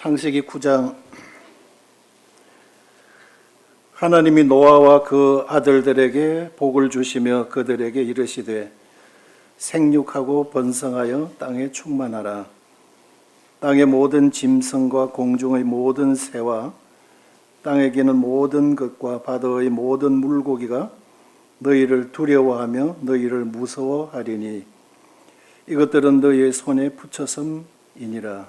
창세기 9장 하나님이 노아와 그 아들들에게 복을 주시며 그들에게 이르시되 생육하고 번성하여 땅에 충만하라. 땅의 모든 짐승과 공중의 모든 새와 땅에 기는 모든 것과 바다의 모든 물고기가 너희를 두려워하며 너희를 무서워하리니 이것들은 너희의 손에 붙였음이니라.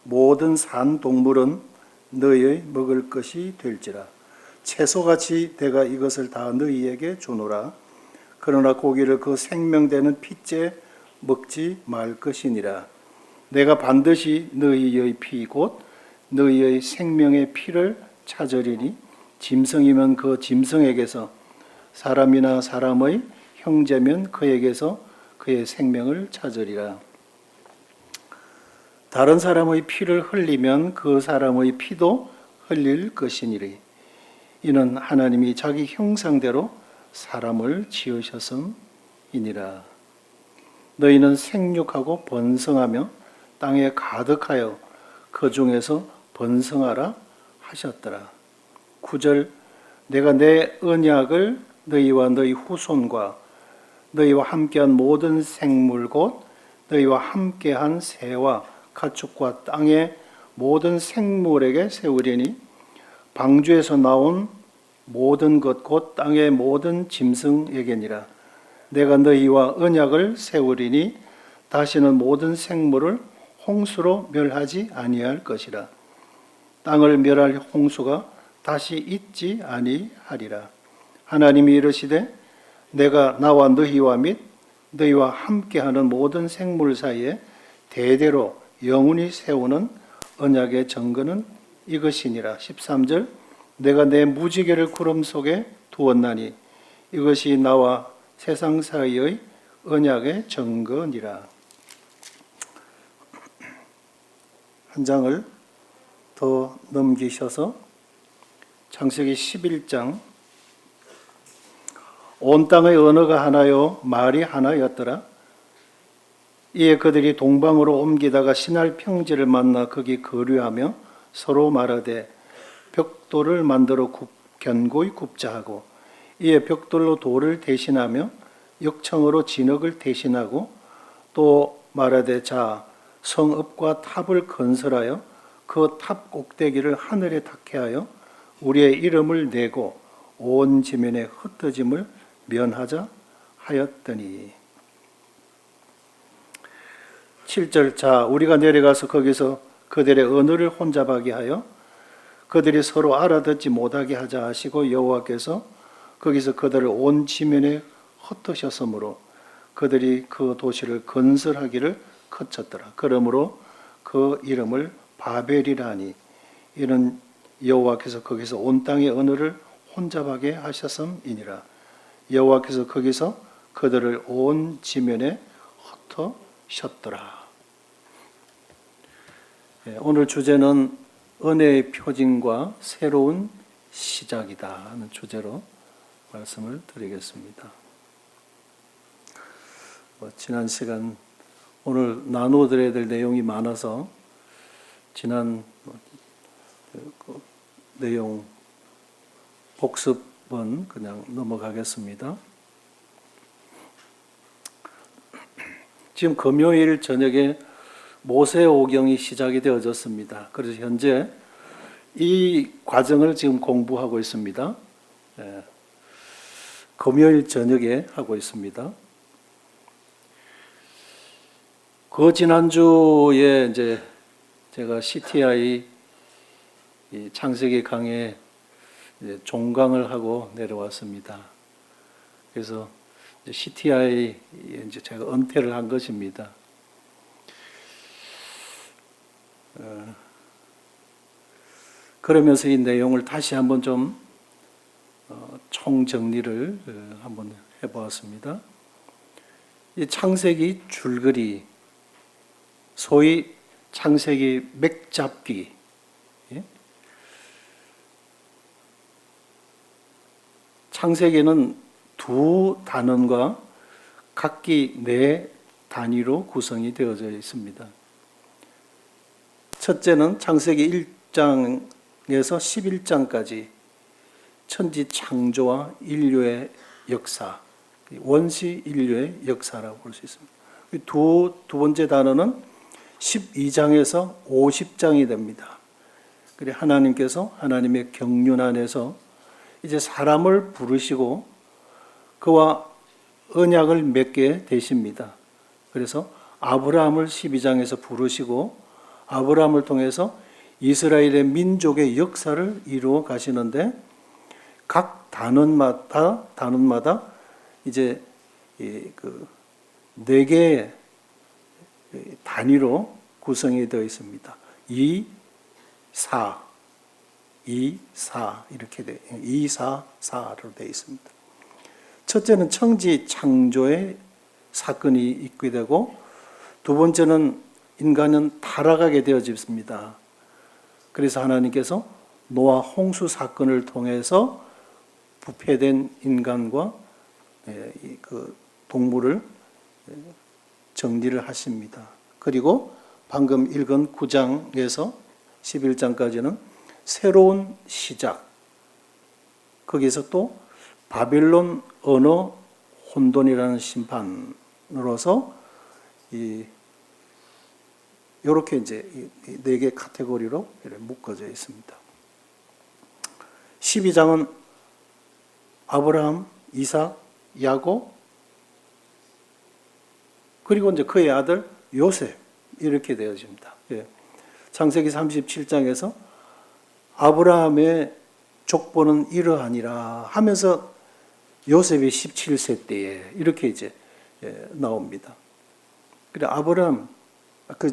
모든 산 동물은 너희의 먹을 것이 될지라. 채소같이 내가 이것을 다 너희에게 주노라. 그러나 고기를 그 생명되는 피째 먹지 말 것이니라. 내가 반드시 너희의 피 곧 너희의 생명의 피를 찾으리니 짐승이면 그 짐승에게서 사람이나 사람의 형제면 그에게서 그의 생명을 찾으리라. 다른 사람의 피를 흘리면 그 사람의 피도 흘릴 것이니라. 이는 하나님이 자기 형상대로 사람을 지으셨음이니라. 너희는 생육하고 번성하며 땅에 가득하여 그 중에서 번성하라 하셨더라. 9절 내가 내 언약을 너희와 너희 후손과 너희와 함께한 모든 생물 곧 너희와 함께한 새와 가축과 땅의 모든 생물에게 세우리니 방주에서 나온 모든 것 곧 땅의 모든 짐승에게니라. 내가 너희와 언약을 세우리니 다시는 모든 생물을 홍수로 멸하지 아니할 것이라. 땅을 멸할 홍수가 다시 있지 아니하리라. 하나님이 이르시되 내가 나와 너희와 및 너희와 함께하는 모든 생물 사이에 대대로 영원히 세우는 언약의 증거는 이것이니라. 13절 내가 내 무지개를 구름 속에 두었나니 이것이 나와 세상 사이의 언약의 증거니라. 한 장을 더 넘기셔서 창세기 11장 온 땅의 언어가 하나요 말이 하나였더라. 이에 그들이 동방으로 옮기다가 신할 평지를 만나 거기 거류하며 서로 말하되 벽돌을 만들어 견고히 굽자 하고 이에 벽돌로 돌을 대신하며 역청으로 진흙을 대신하고 또 말하되 자 성읍과 탑을 건설하여 그 탑 꼭대기를 하늘에 닿게 하여 우리의 이름을 내고 온 지면에 흩어짐을 면하자 하였더니 7절 자 우리가 내려가서 거기서 그들의 언어를 혼잡하게 하여 그들이 서로 알아듣지 못하게 하자 하시고 여호와께서 거기서 그들을 온 지면에 흩으셨으므로 그들이 그 도시를 건설하기를 그쳤더라. 그러므로 그 이름을 바벨이라니 이는 여호와께서 거기서 온 땅의 언어를 혼잡하게 하셨음이니라. 여호와께서 거기서 그들을 온 지면에 흩으셨더라. 오늘 주제는 은혜의 표징과 새로운 시작이다 하는 주제로 말씀을 드리겠습니다. 지난 시간 오늘 나누어드려야 될 내용이 많아서 지난 내용 복습은 그냥 넘어가겠습니다. 지금 금요일 저녁에 모세오경이 시작이 되어졌습니다. 그래서 현재 이 과정을 지금 공부하고 있습니다. 금요일 저녁에 하고 있습니다. 그 지난주에 이제 제가 CTI 창세기 강에 종강을 하고 내려왔습니다. 그래서 CTI 이제 제가 은퇴를 한 것입니다. 그러면서 이 내용을 다시 한번 좀 총정리를 한번 해보았습니다. 이 창세기 줄거리, 소위 창세기 맥잡기, 창세기는 두 단원과 각기 네 단위로 구성이 되어져 있습니다. 첫째는 창세기 1장에서 11장까지 천지 창조와 인류의 역사, 원시 인류의 역사라고 볼 수 있습니다. 두 번째 단어는 12장에서 50장이 됩니다. 그래 하나님께서 하나님의 경륜 안에서 이제 사람을 부르시고 그와 언약을 맺게 되십니다. 그래서 아브라함을 12장에서 부르시고 아브라함을 통해서 이스라엘의 민족의 역사를 이루어 가시는데 각 단원마다 이제 네 개의 단위로 구성이 되어 있습니다. 2, 4, 2, 4 이렇게 2, 4, 4로 되어 있습니다. 첫째는 천지 창조의 사건이 있게 되고 두 번째는 인간은 타락하게 되어집니다. 그래서 하나님께서 노아 홍수 사건을 통해서 부패된 인간과 그 동물을 정리를 하십니다. 그리고 방금 읽은 9장에서 11장까지는 새로운 시작, 거기서 또 바벨론 언어 혼돈이라는 심판으로서 이렇게 이제 네 개 카테고리로 묶어져 있습니다. 12장은 아브라함, 이삭, 야곱, 그리고 이제 그의 아들 요셉 이렇게 되어집니다. 창세기 37장에서 아브라함의 족보는 이러하니라 하면서 요셉이 17세 때에 이렇게 이제 나옵니다. 그래 아브라함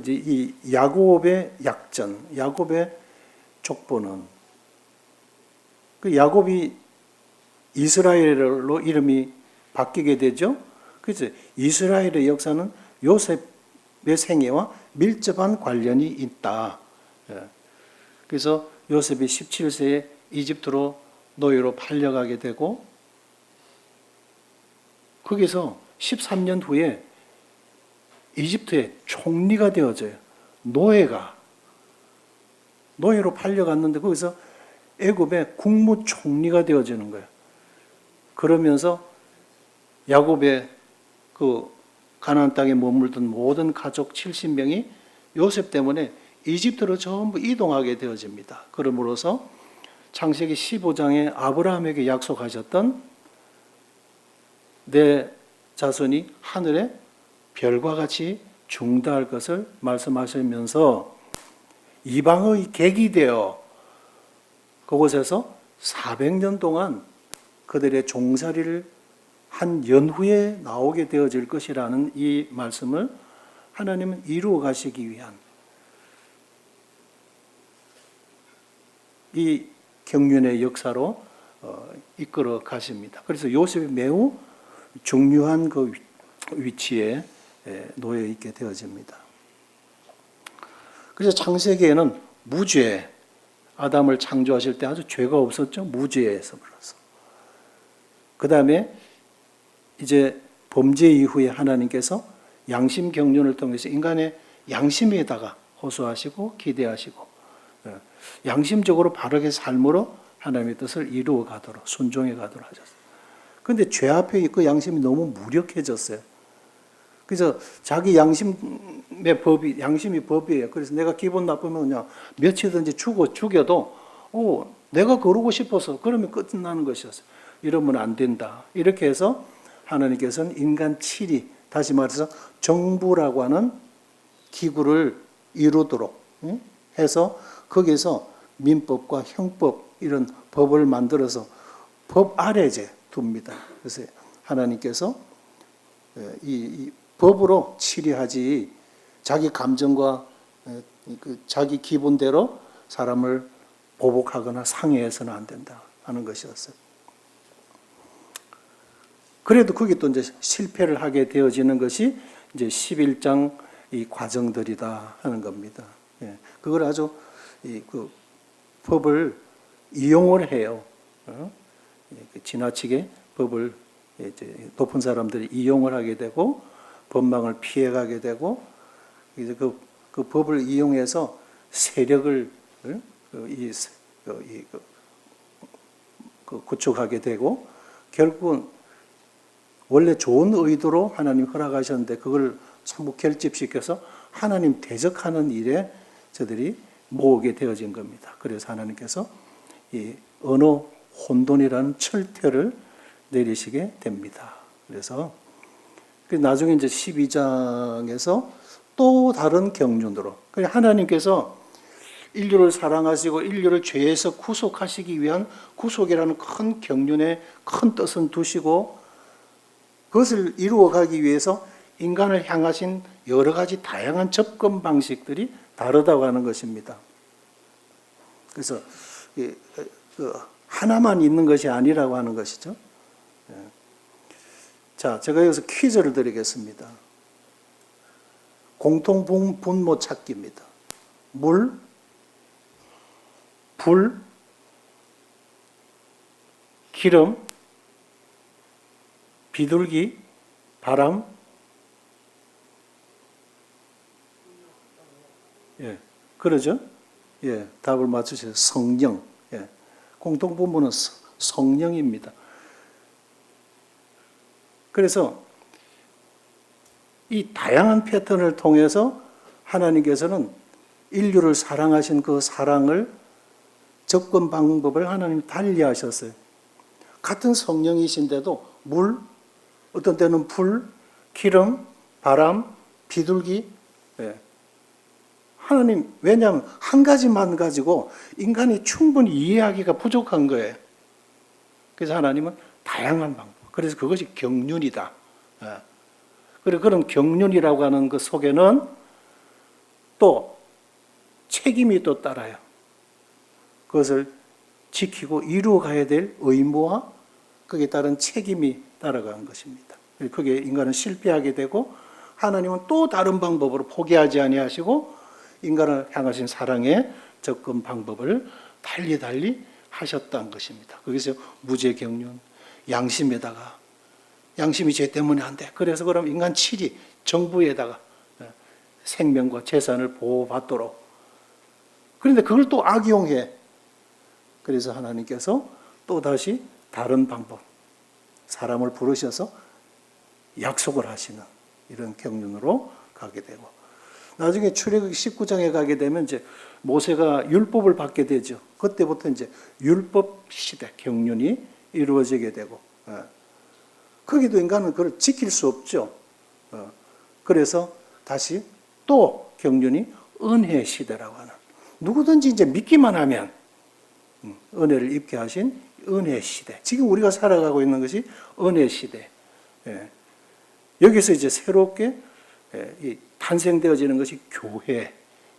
이 야곱의 약전, 야곱의 족보는 그 야곱이 이스라엘로 이름이 바뀌게 되죠. 그래서 이스라엘의 역사는 요셉의 생애와 밀접한 관련이 있다. 그래서 요셉이 17세에 이집트로 노예로 팔려가게 되고 거기서 13년 후에 이집트의 총리가 되어져요. 노예로 팔려갔는데 거기서 애굽의 국무총리가 되어지는 거예요. 그러면서 야곱의 그 가나안 땅에 머물던 모든 가족 70명이 요셉 때문에 이집트로 전부 이동하게 되어집니다. 그러므로서 창세기 15장에 아브라함에게 약속하셨던 내 자손이 하늘에 별과 같이 중다할 것을 말씀하시면서 이방의 객이 되어 그곳에서 400년 동안 그들의 종살이를 한 연후에 나오게 되어질 것이라는 이 말씀을 하나님은 이루어 가시기 위한 이 경륜의 역사로 이끌어 가십니다. 그래서 요셉이 매우 중요한 그 위치에 놓여 있게 되어집니다. 그래서 창세기에는 무죄, 아담을 창조하실 때 아주 죄가 없었죠. 무죄에서 불어서. 그 다음에 이제 범죄 이후에 하나님께서 양심 경륜을 통해서 인간의 양심에다가 호소하시고 기대하시고 양심적으로 바르게 삶으로 하나님의 뜻을 이루어 가도록 순종해 가도록 하셨어요. 그런데 죄 앞에 그 양심이 너무 무력해졌어요. 그래서 자기 양심의 법이 양심이 법이에요. 그래서 내가 기분 나쁘면 그냥 며칠든지 죽여도 내가 거르고 싶어서 그러면 끝나는 것이었어요. 이러면 안 된다. 이렇게 해서 하나님께서는 인간 7이 다시 말해서 정부라고 하는 기구를 이루도록 해서 거기서 민법과 형법 이런 법을 만들어서 법 아래에 둡니다. 그래서 하나님께서 이 법으로 치리하지 자기 감정과 자기 기분대로 사람을 보복하거나 상해해서는 안 된다 하는 것이었어요. 그래도 거기 또 이제 실패를 하게 되어지는 것이 이제 11장 이 과정들이다 하는 겁니다. 그걸 아주 그 법을 이용을 해요. 지나치게 법을 이제 높은 사람들이 이용을 하게 되고 법망을 피해가게 되고 이제 그 법을 이용해서 세력을 구축하게 되고 결국은 원래 좋은 의도로 하나님 허락하셨는데 그걸 전부 결집시켜서 하나님 대적하는 일에 저들이 모으게 되어진 겁니다. 그래서 하나님께서 이 언어 혼돈이라는 철퇴를 내리시게 됩니다. 그래서 나중에 이제 12장에서 또 다른 경륜으로 하나님께서 인류를 사랑하시고 인류를 죄에서 구속하시기 위한 구속이라는 큰 경륜에 큰 뜻은 두시고 그것을 이루어가기 위해서 인간을 향하신 여러 가지 다양한 접근 방식들이 다르다고 하는 것입니다. 그래서 하나만 있는 것이 아니라고 하는 것이죠. 자, 제가 여기서 퀴즈를 드리겠습니다. 공통 분모 찾기입니다. 물, 불, 기름, 비둘기, 바람. 예, 그러죠? 예, 답을 맞추세요. 성령. 예, 공통 분모는 성령입니다. 그래서 이 다양한 패턴을 통해서 하나님께서는 인류를 사랑하신 그 사랑을 접근 방법을 하나님이 달리하셨어요. 같은 성령이신데도 물, 어떤 때는 불, 기름, 바람, 비둘기. 예. 하나님, 왜냐하면 한 가지만 가지고 인간이 충분히 이해하기가 부족한 거예요. 그래서 하나님은 다양한 방법. 그래서 그것이 경륜이다. 예. 그리고 그런 경륜이라고 하는 그 속에는 또 책임이 또 따라요. 그것을 지키고 이루어가야 될 의무와 거기에 따른 책임이 따라가는 것입니다. 거기에 인간은 실패하게 되고 하나님은 또 다른 방법으로 포기하지 아니하시고 인간을 향하신 사랑의 접근 방법을 달리 하셨다는 것입니다. 거기서 무죄경륜, 양심에다가 양심이 죄 때문에 안 돼. 그래서 그럼 인간 칠이 정부에다가 생명과 재산을 보호받도록. 그런데 그걸 또 악용해. 그래서 하나님께서 또 다시 다른 방법, 사람을 부르셔서 약속을 하시는 이런 경륜으로 가게 되고 나중에 출애굽기 19장에 가게 되면 이제 모세가 율법을 받게 되죠. 그때부터 이제 율법 시대 경륜이 이루어지게 되고 거기도 인간은 그걸 지킬 수 없죠. 그래서 다시 또 경륜이 은혜 시대라고 하는 누구든지 이제 믿기만 하면 은혜를 입게 하신 은혜 시대. 지금 우리가 살아가고 있는 것이 은혜 시대. 여기서 이제 새롭게 탄생되어지는 것이 교회.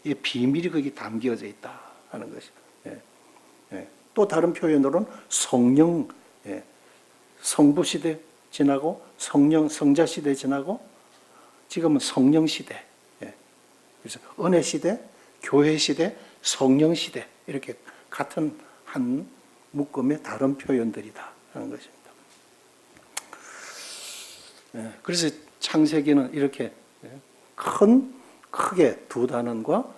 이 비밀이 거기 담겨져 있다 하는 것이. 또 다른 표현으로는 성령, 성부 시대 지나고 성자 시대 지나고 지금은 성령 시대. 그래서 은혜 시대, 교회 시대, 성령 시대 이렇게 같은 한 묶음의 다른 표현들이다 하는 것입니다. 그래서 창세기는 이렇게 크게 두 단원과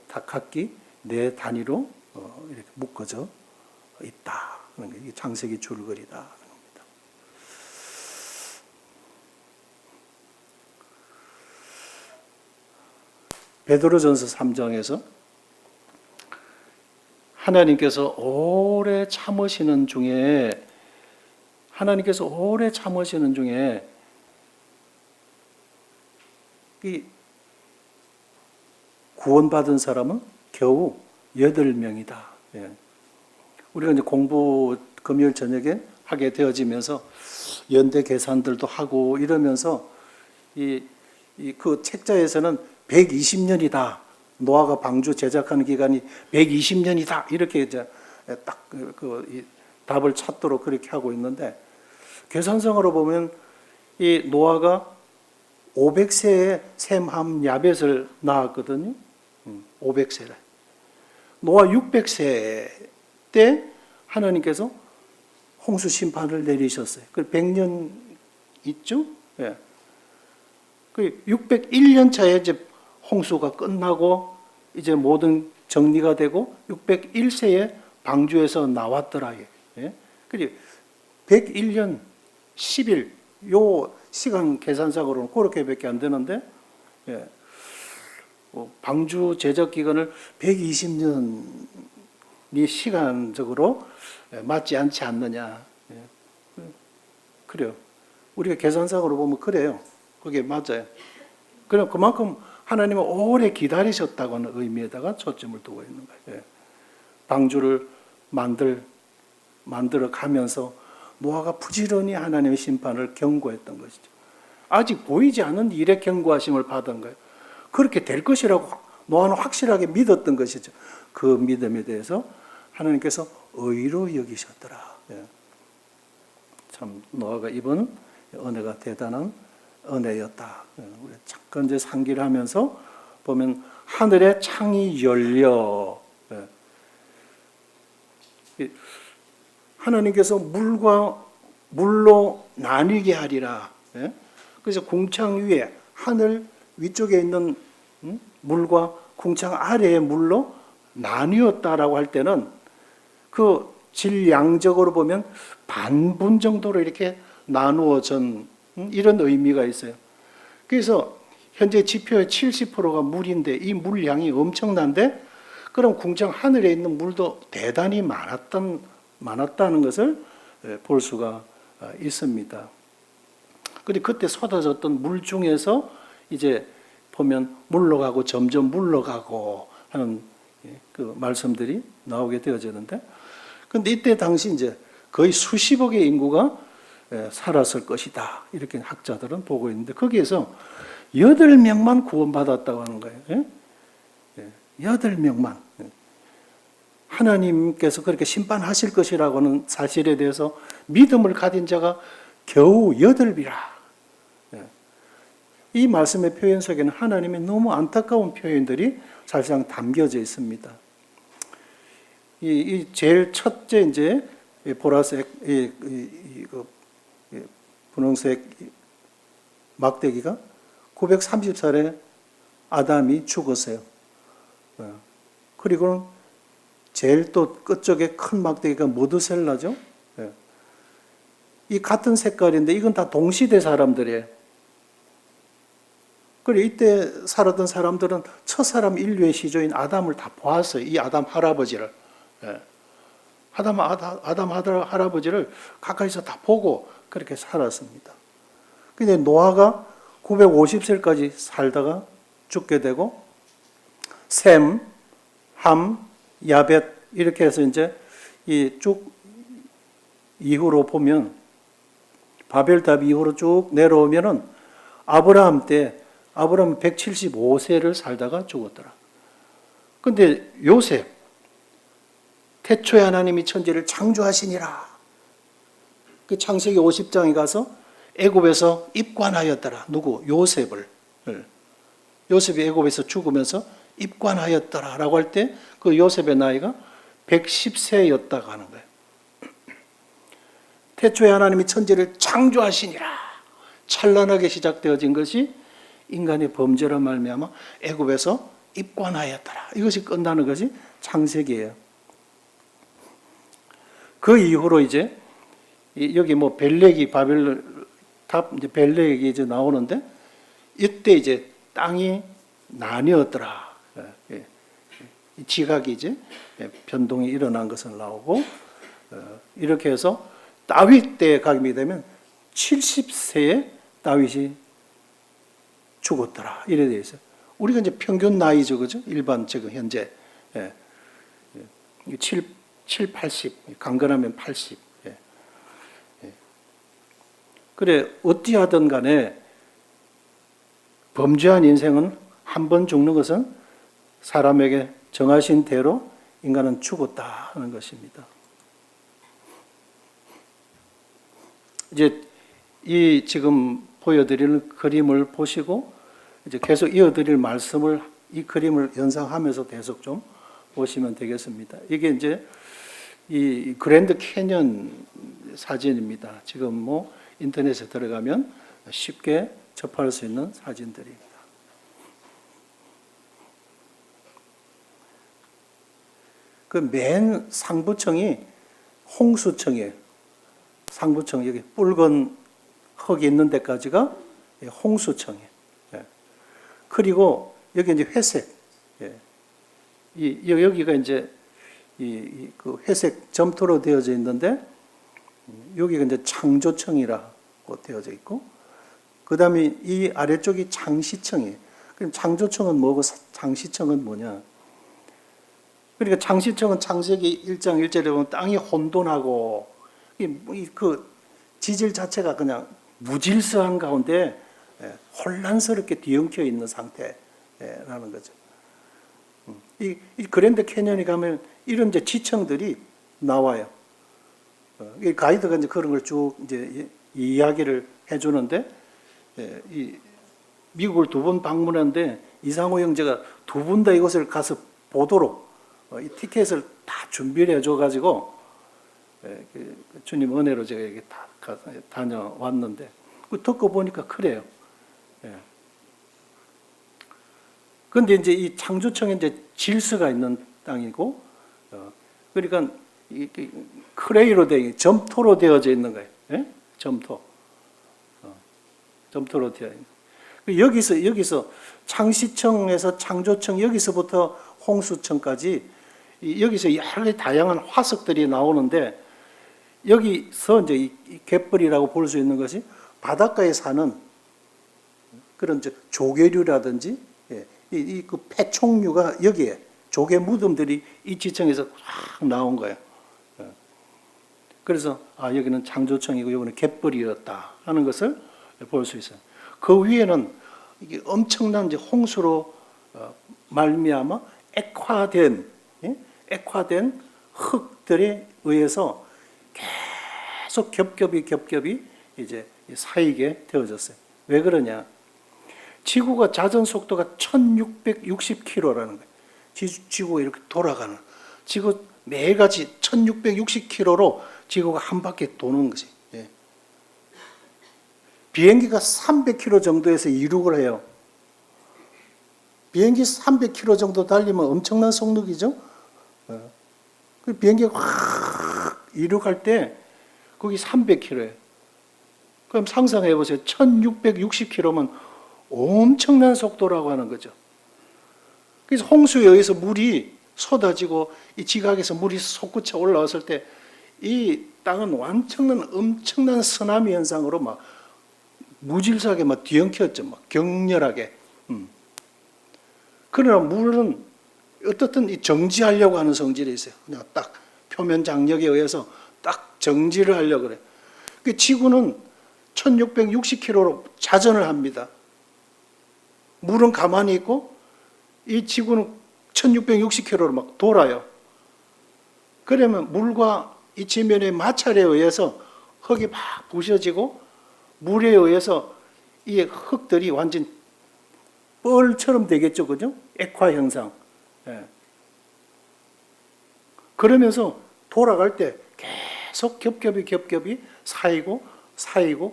각기 네 단위로 이렇게 묶어져 있다 하는 게 이게 창세기 줄거리다 하는 겁니다. 베드로전서 3장에서 하나님께서 오래 참으시는 중에 이 구원받은 사람은 겨우 8명이다. 우리가 이제 공부 금요일 저녁에 하게 되어지면서 연대 계산들도 하고 이러면서 그 책자에서는 120년이다. 노아가 방주 제작하는 기간이 120년이다. 이렇게 이제 딱 그 답을 찾도록 그렇게 하고 있는데 계산상으로 보면 이 노아가 500세에 셈함 야벳을 낳았거든요. 500세를. 노아 600세 때 하나님께서 홍수 심판을 내리셨어요. 그 100년 있죠? 예. 그 601년 차에 이제 홍수가 끝나고 이제 모든 정리가 되고 601세에 방주에서 나왔더라. 예? 그리고 101년 10일 요 시간 계산상으로는 그렇게밖에 안 되는데 예. 방주 제적 기간을 120년이 시간적으로 맞지 않지 않느냐. 예. 그래요. 우리가 계산상으로 보면 그래요. 그게 맞아요. 그럼 그만큼 하나님은 오래 기다리셨다고는 의미에다가 초점을 두고 있는 거예요. 예. 방주를 만들어 가면서 노아가 부지런히 하나님의 심판을 경고했던 것이죠. 아직 보이지 않는 일의 경고하심을 받은 거예요. 그렇게 될 것이라고 노아는 확실하게 믿었던 것이죠. 그 믿음에 대해서 하나님께서 의로 여기셨더라. 예. 참 노아가 입은 은혜가 대단한 은혜였다. 예. 우리 잠깐 이제 상기를 하면서 보면 하늘의 창이 열려. 예. 하나님께서 물로 나뉘게 하리라. 예? 그래서 궁창 위에 하늘 위쪽에 있는 물과 궁창 아래의 물로 나뉘었다라고 할 때는 그 질량적으로 보면 반분 정도로 이렇게 나누어진 이런 의미가 있어요. 그래서 현재 지표의 70%가 물인데 이 물량이 엄청난데 그럼 궁창 하늘에 있는 물도 대단히 많았다는 것을 볼 수가 있습니다. 그런데 그때 쏟아졌던 물 중에서 이제 보면 물러가고 점점 물러가고 하는 그 말씀들이 나오게 되어지는데, 그런데 이때 당시 이제 거의 수십억의 인구가 살았을 것이다 이렇게 학자들은 보고 있는데 거기에서 8명만 구원받았다고 하는 거예요. 8명만. 하나님께서 그렇게 심판하실 것이라고 하는 사실에 대해서 믿음을 가진 자가 겨우 8이라. 이 말씀의 표현 속에는 하나님의 너무 안타까운 표현들이 사실상 담겨져 있습니다. 이 제일 첫째 이제 보라색, 분홍색 막대기가 930살에 아담이 죽었어요. 그리고는 제일 또 끝쪽에 큰 막대기가 모두셀라죠. 이 같은 색깔인데 이건 다 동시대 사람들이에요. 그리고 이때 살았던 사람들은 첫사람 인류의 시조인 아담을 다 보았어요. 이 아담 할아버지를. 아담 할아버지를 가까이서 다 보고 그렇게 살았습니다. 근데 노아가 950세까지 살다가 죽게 되고 셈, 함, 야벳 이렇게 해서 이제 이 쭉 이후로 보면 바벨탑 이후로 쭉 내려오면은 아브라함 175세를 살다가 죽었더라. 근데 요셉 태초에 하나님이 천지를 창조하시니라. 그 창세기 50장에 가서 애굽에서 입관하였더라. 누구? 요셉을. 요셉이 애굽에서 죽으면서 입관하였더라라고 할 때 그 요셉의 나이가 110세였다고 하는 거예요. 태초에 하나님이 천지를 창조하시니라. 찬란하게 시작되어진 것이 인간의 범죄로 말미암아 애굽에서 입관하였더라. 이것이 끝나는 것이 창세기예요. 그 이후로 이제 여기 뭐 벨렉이 바벨탑 이제 벨렉이 이제 나오는데 이때 이제 땅이 나뉘었더라. 지각이 이제 변동이 일어난 것은 나오고 이렇게 해서 다윗 때에 가게 되면 70세에 다윗이 죽었더라. 이래 되어 있어요. 우리가 이제 평균 나이죠, 그죠? 일반 지금 현재 7, 80, 강건하면 80. 그래 어찌하든 간에 범죄한 인생은 한 번 죽는 것은 사람에게 정하신 대로 인간은 죽었다 하는 것입니다. 이제 이 지금 보여드리는 그림을 보시고 이제 계속 이어드릴 말씀을 이 그림을 연상하면서 계속 좀 보시면 되겠습니다. 이게 이제 이 그랜드 캐년 사진입니다. 지금 뭐 인터넷에 들어가면 쉽게 접할 수 있는 사진들입니다. 그 맨 상부층이 홍수층이에요. 상부층 여기 붉은 흙이 있는 데까지가 홍수층이에요. 예. 그리고 여기 이제 회색. 예. 여기가 이제 그 회색 점토로 되어져 있는데 여기가 이제 창조층이라고 되어져 있고 그 다음에 이 아래쪽이 장시층이에요. 그럼 창조층은 뭐고 장시층은 뭐냐? 그러니까 장시층은 창세기 1장 1절에 보면 땅이 혼돈하고 그 지질 자체가 그냥 무질서한 가운데 혼란스럽게 뒤엉켜 있는 상태라는 거죠. 이 그랜드 캐년에 가면 이런 이제 지층들이 나와요. 이 가이드가 이제 그런 걸 쭉 이제 이야기를 해주는데, 이 미국을 2번 방문했는데 이상호 형제가 2번 다 이곳을 가서 보도록 이 티켓을 다 준비를 해줘가지고 주님 은혜로 제가 여기 다 다녀왔는데 듣고 보니까 그래요. 그런데 이제 이 창조청에 이제 질서가 있는 땅이고, 그러니까 이 클레이로 되어 점토로 되어져 있는 거예요. 예? 점토로 되어 있는. 여기서 창시청에서 창조청 여기서부터 홍수청까지 여기서 여러 가지 다양한 화석들이 나오는데 여기서 이제 이 갯벌이라고 볼 수 있는 것이 바닷가에 사는 그런 조개류라든지 그 폐총류가 여기에 조개 무덤들이 이 지층에서 확 나온 거예요. 그래서 여기는 창조청이고 여기는 갯벌이었다 하는 것을 볼 수 있어요. 그 위에는 이게 엄청난 이제 홍수로 말미암아 액화된 흙들에 의해서 계속 겹겹이 이제 쌓이게 되어졌어요. 왜 그러냐? 지구가 자전 속도가 1660km라는 거예요. 지구가 이렇게 돌아가는. 지구 매가지 1660km로 지구가 한 바퀴 도는 거지. 예. 비행기가 300km 정도에서 이륙을 해요. 비행기 300km 정도 달리면 엄청난 속력이죠. 그 비행기가 확 이륙할 때 거기 300km예요. 그럼 상상해 보세요. 1660km면 엄청난 속도라고 하는 거죠. 그래서 홍수에 의해서 물이 쏟아지고 이 지각에서 물이 솟구쳐 올라왔을 때 이 땅은 엄청난 쓰나미 현상으로 막 무질서하게 막 뒤엉켰죠. 막 격렬하게. 그러나 물은 어떻든 이 정지하려고 하는 성질이 있어요. 그냥 딱 표면 장력에 의해서 딱 정지를 하려고 그래요. 그 지구는 1660km로 자전을 합니다. 물은 가만히 있고 이 지구는 1660km로 막 돌아요. 그러면 물과 이 지면의 마찰에 의해서 흙이 막 부셔지고 물에 의해서 이 흙들이 완전 뻘처럼 되겠죠. 그죠? 액화 형상. 예. 그러면서 돌아갈 때 계속 겹겹이 쌓이고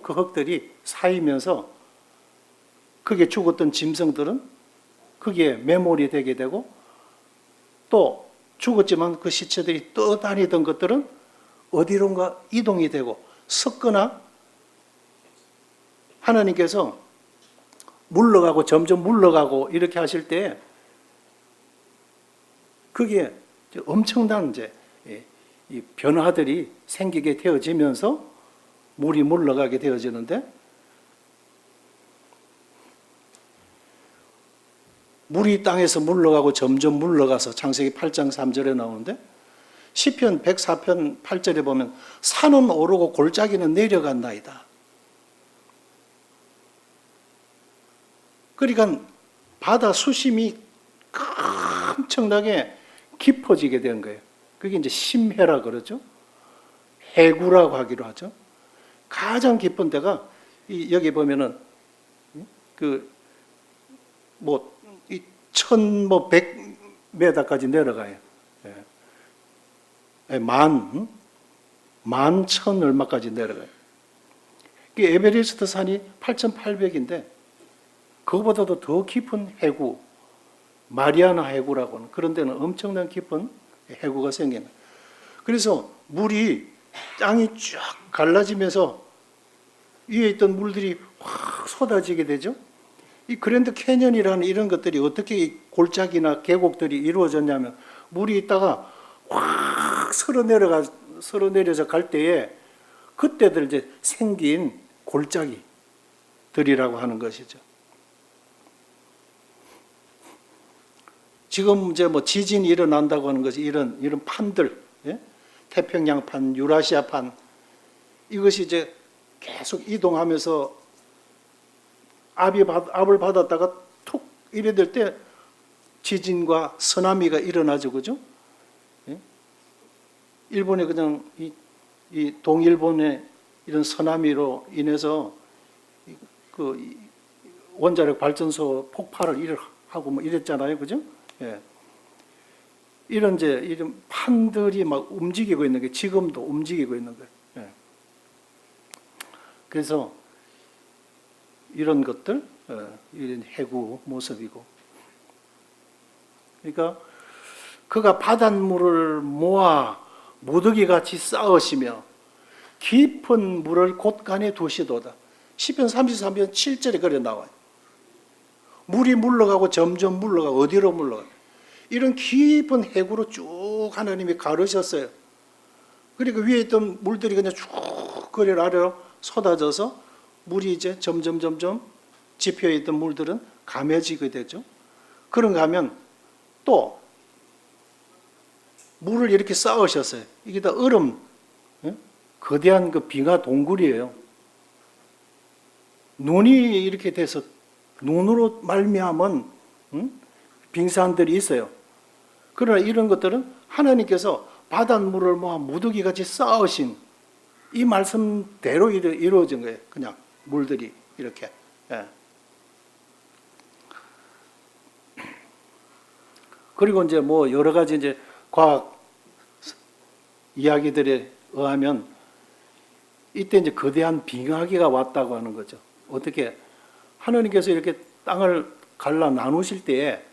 그 흙들이 쌓이면서 거기에 죽었던 짐승들은 거기에 매몰이 되게 되고 또 죽었지만 그 시체들이 떠다니던 것들은 어디론가 이동이 되고 섞거나 하나님께서 물러가고 점점 물러가고 이렇게 하실 때 거기에 엄청난 이제 이 변화들이 생기게 되어지면서 물이 물러가게 되어지는데 물이 땅에서 물러가고 점점 물러가서 창세기 8장 3절에 나오는데 시편 104편 8절에 보면 산은 오르고 골짜기는 내려간나이다. 그러니까 바다 수심이 엄청나게 깊어지게 된 거예요. 그게 이제 심해라 그러죠. 해구라고 하기로 하죠. 가장 깊은 데가 여기 보면은 이 1100m까지 내려가요. 만천 얼마까지 내려가요. 에베레스트 산이 8800인데 그거보다도 더 깊은 해구, 마리아나 해구라고 하는 그런 데는 엄청난 깊은 해구가 생기는 거예요. 그래서 물이 땅이 쫙 갈라지면서 위에 있던 물들이 확 쏟아지게 되죠. 이 그랜드 캐년이라는 이런 것들이 어떻게 이 골짜기나 계곡들이 이루어졌냐면 물이 있다가 확 서로 내려서 갈 때에 그때들 이제 생긴 골짜기들이라고 하는 것이죠. 지금 이제 뭐 지진이 일어난다고 하는 것이 이런 판들, 예? 태평양판, 유라시아판 이것이 이제 계속 이동하면서 압을 받았다가 툭 이래 될 때 지진과 쓰나미가 일어나죠, 그죠? 예? 일본에 그냥 이 동일본의 이런 쓰나미로 인해서 그 원자력 발전소 폭발을 하고 뭐 이랬잖아요, 그죠? 예. 이런 판들이 막 움직이고 있는 게 지금도 움직이고 있는 거예요. 예. 그래서 이런 것들, 이런 해구 모습이고. 그러니까 그가 바닷물을 모아 무더기 같이 쌓으시며 깊은 물을 곳간에 두시도다. 시편 33편 7절에 그래 나와요. 물이 물러가고 점점 물러가 어디로 물러가? 이런 깊은 해구로 쭉 하나님이 가르셨어요. 그리고 위에 있던 물들이 그냥 쭉 거리 아래로 쏟아져서 물이 이제 점점 지표에 있던 물들은 감해지게 되죠. 그런가 하면 또 물을 이렇게 쌓으셨어요. 이게 다 얼음, 거대한 그 빙하 동굴이에요. 눈이 이렇게 돼서 눈으로 말미암은 빙산들이 있어요. 그러나 이런 것들은 하나님께서 바닷물을 모아 무더기 같이 쌓으신 이 말씀대로 이루어진 거예요. 그냥 물들이 이렇게. 예. 그리고 이제 뭐 여러 가지 이제 과학 이야기들에 의하면 이때 이제 거대한 빙하기가 왔다고 하는 거죠. 어떻게 하나님께서 이렇게 땅을 갈라 나누실 때에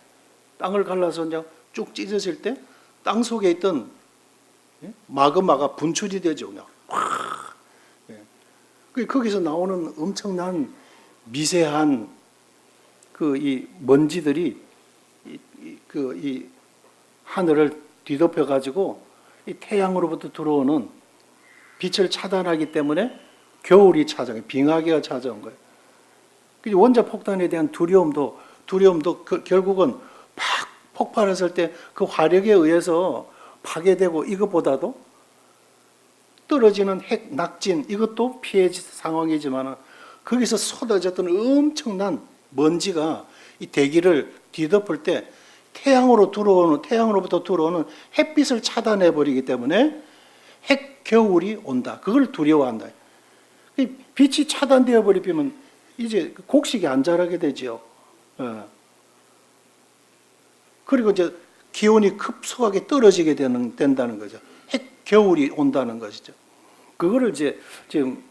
땅을 갈라서 이제 쭉 찢어질 때 땅 속에 있던 마그마가 분출이 되죠. 그냥 확. 거기서 나오는 엄청난 미세한 그 이 먼지들이 이 하늘을 뒤덮여 가지고 이 태양으로부터 들어오는 빛을 차단하기 때문에 겨울이 찾아온 거예요. 빙하기가 찾아온 거예요. 원자 폭탄에 대한 두려움도 결국은 팍 폭발했을 때 그 화력에 의해서 파괴되고 이것보다도 떨어지는 핵 낙진 이것도 피해 상황이지만 거기서 쏟아졌던 엄청난 먼지가 이 대기를 뒤덮을 때 태양으로부터 들어오는 햇빛을 차단해 버리기 때문에 핵 겨울이 온다. 그걸 두려워한다. 빛이 차단되어 버리면 이제 곡식이 안 자라게 되죠. 그리고 이제 기온이 급속하게 떨어지게 된다는 거죠. 핵 겨울이 온다는 것이죠. 그거를 이제 지금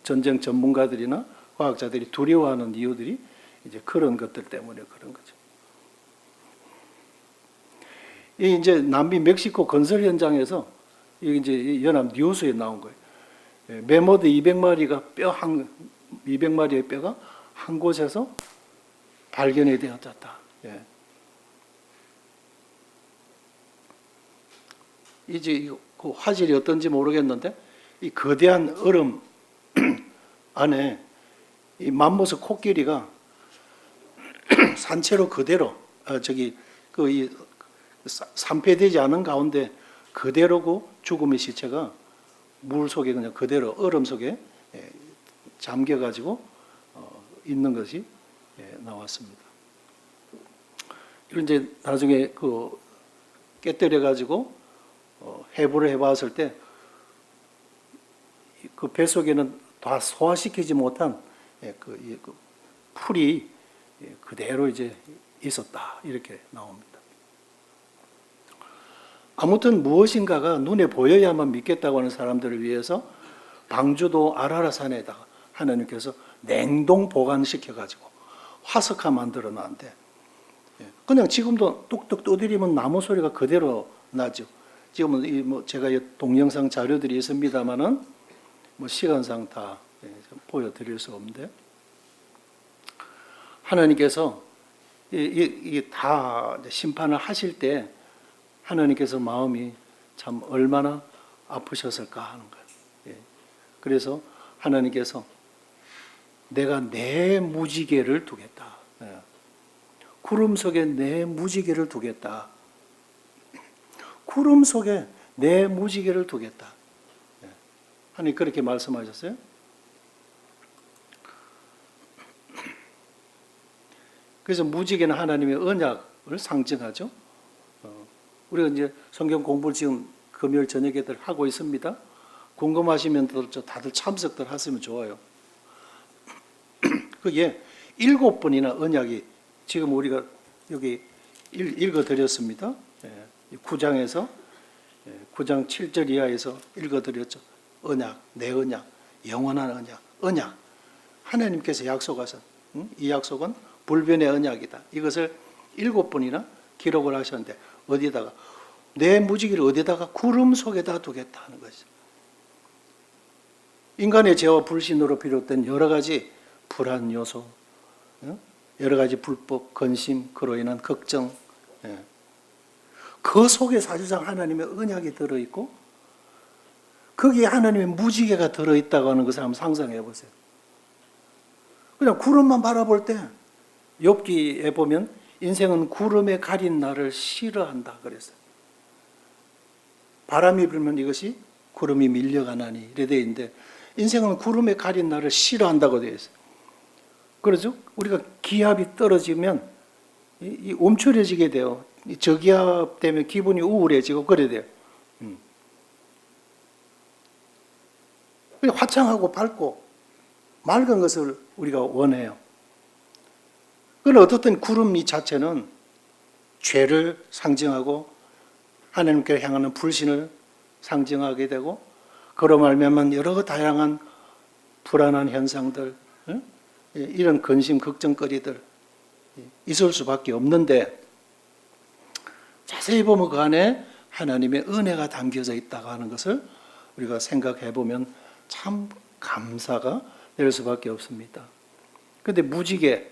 전쟁 전문가들이나 과학자들이 두려워하는 이유들이 이제 그런 것들 때문에 그런 거죠. 이 이제 남미 멕시코 건설 현장에서 이제 연합 뉴스에 나온 거예요. 매머드 200마리의 뼈가 한 곳에서 발견이 되었다. 예. 이제 그 화질이 어떤지 모르겠는데 이 거대한 얼음 안에 이 맘모스 코끼리가 산채로 그대로 이 산패되지 않은 가운데 그대로 죽음의 시체가 물 속에 그냥 그대로 얼음 속에 잠겨가지고 있는 것이 나왔습니다. 이런 이제 나중에 깨뜨려 가지고 해부를 해봤을 때 그 배 속에는 다 소화시키지 못한 그 풀이 그대로 이제 있었다 이렇게 나옵니다. 아무튼 무엇인가가 눈에 보여야만 믿겠다고 하는 사람들을 위해서 방주도 아라라산에다가 하나님께서 냉동 보관시켜 가지고 화석화 만들어 놨는데 그냥 지금도 뚝뚝 두드리면 나무 소리가 그대로 나죠. 지금은 제가 동영상 자료들이 있습니다만은 시간상 다 보여드릴 수 없는데, 하나님께서 이게 다 심판을 하실 때 하나님께서 마음이 참 얼마나 아프셨을까 하는 거예요. 그래서 하나님께서 내가 내 무지개를 두겠다. 구름 속에 내 무지개를 두겠다. 구름 속에 내 무지개를 두겠다. 하나님 그렇게 말씀하셨어요. 그래서 무지개는 하나님의 언약을 상징하죠. 우리가 이제 성경 공부를 지금 금요일 저녁에들 하고 있습니다. 궁금하시면 다들 참석들 하시면 좋아요. 그게 7번이나 언약이 지금 우리가 여기 읽어드렸습니다. 9장에서 9장 7절 이하에서 읽어드렸죠. 언약, 내 언약, 영원한 언약, 언약. 하나님께서 약속하신 이 약속은 불변의 언약이다. 이것을 7번이나 기록을 하셨는데 어디다가 내 무지개를 어디다가 구름 속에다 두겠다 하는 것이죠. 인간의 죄와 불신으로 비롯된 여러 가지 불안 요소, 여러 가지 불법, 근심, 그로 인한 걱정, 그 속에 사실상 하나님의 언약이 들어있고 거기에 하나님의 무지개가 들어있다고 하는 것을 한번 상상해 보세요. 그냥 구름만 바라볼 때 욥기에 보면 인생은 구름에 가린 나를 싫어한다 그랬어요. 바람이 불면 이것이 구름이 밀려가나니 이래 되어 있는데 인생은 구름에 가린 나를 싫어한다고 되어 있어요. 그렇죠? 우리가 기압이 떨어지면 이 움츠려지게 돼요. 저기압 때문에 기분이 우울해지고 그래 돼요. 화창하고 밝고 맑은 것을 우리가 원해요. 그러나 어떻든 구름 이 자체는 죄를 상징하고 하나님께 향하는 불신을 상징하게 되고 그로 말미암아 여러 다양한 불안한 현상들, 이런 근심, 걱정거리들 있을 수밖에 없는데 자세히 보면 그 안에 하나님의 은혜가 담겨져 있다고 하는 것을 우리가 생각해 보면 참 감사가 될 수밖에 없습니다. 그런데 무지개,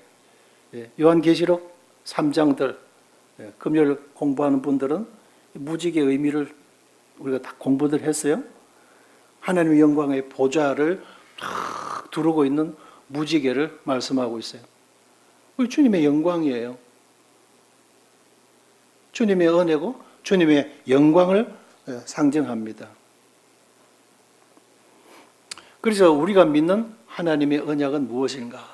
요한계시록 3장들 금요일 공부하는 분들은 무지개의 의미를 우리가 다 공부들 했어요. 하나님의 영광의 보좌를 탁 두르고 있는 무지개를 말씀하고 있어요. 우리 주님의 영광이에요. 주님의 은혜고 주님의 영광을 상징합니다. 그래서 우리가 믿는 하나님의 언약은 무엇인가?